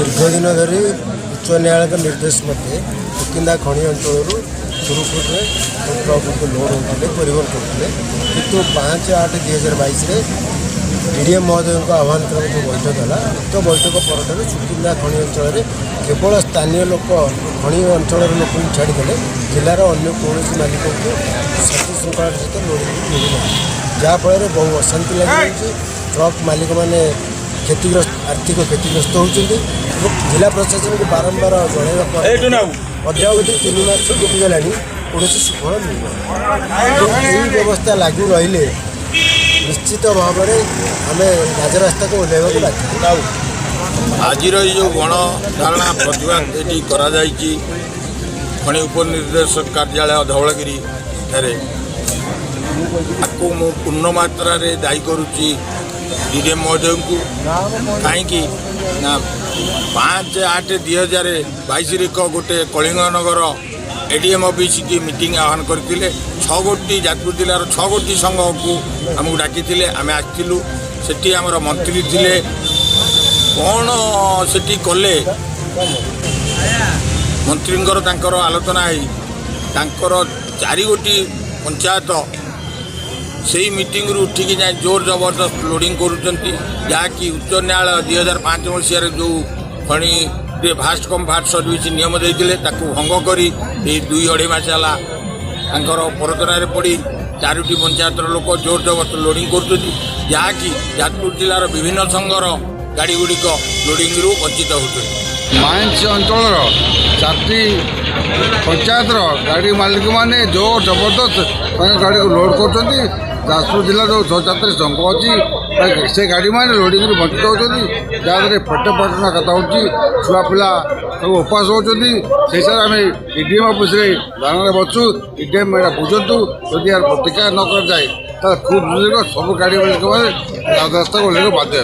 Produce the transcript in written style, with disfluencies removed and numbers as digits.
दीर्घदिन धरी उच्च न्यायालय निर्देश मते सुकिंदा खनि अंचल सुरुखुर ट्रक को लोड होते परिवहन करते कितु 5/8/2022 डीडीएम महोदय आह्वान क्रम जो बैठक है उक्त बैठक पर सुकिंदा खनि अंचल केवल स्थानीय लोक खनि अंचल लोक छाड़ीदे जिलार अन्य कौन मालिक को शांति श्रृंखला सहित लोडिंग मिलना जहाँफल बहु अशांति लगी ट्रक मालिक मैंने क्षतिग्रस्त आर्थिक क्षतिग्रस्त होती जिला प्रशासन को बारंबार जनवा अद्यावधि 3 मास बीतीगला कौन सुफल मिलना व्यवस्था लागू रही निश्चित भाव में आम राजरास्ता को ओह्लैवा बाध्य। आज जो गणधारणा प्रतिबाद ये खनि उपनिर्देशक कार्यालय धवलगिरी आपको मु पूर्ण मात्रा दायी करुच्ची डीडीएम महोदय को कहीं 5/8/2022 गोटे कलिंगनगर एडीएम ऑफिस की मीटिंग आह्वान करते 6 गोटी जाजपुर जिलार 6 गोटी संघ को आमको डाकी आम आसलु से आमर मंत्री थे कौन से कले मंत्री आलोचना हो 4 गोटी पंचायत से मीटिंग रू उठिकी जाए जोर जबरदस्त लोडिंग करुँच उच्च न्यायालय 2005 मसीह जो खनि फास्ट कम फास्ट सर्विस नियम देते भंग कर 2-2.5 मास है परतन पड़ी 4टी पंचायत लोक जोर जबरदस्त लोडिंग करुँच जाजपुर जिलार विभिन्न संघर गाड़ी गुड़िक लोडिंग रू वंचित होते माइंस अंचल 4टी पंचायत गाड़ी मालिक मैंने जोर जबरदस्त गाड़ी को लोड कर जाजपुर जिला जो 6-7 संघ अच्छी से गाड़ी मैंने लोडिंग वंचित होती जहाँद्वारा पेट पाटना कथा हो छुआ पिला सब उपास होती आम डीडीएम ऑफिस धारण बचु डीडीएम बुझु जदि यार प्रतिक्रिया न कर जाए खूब सब गाड़ी मालिक रास्ता को बाध्य।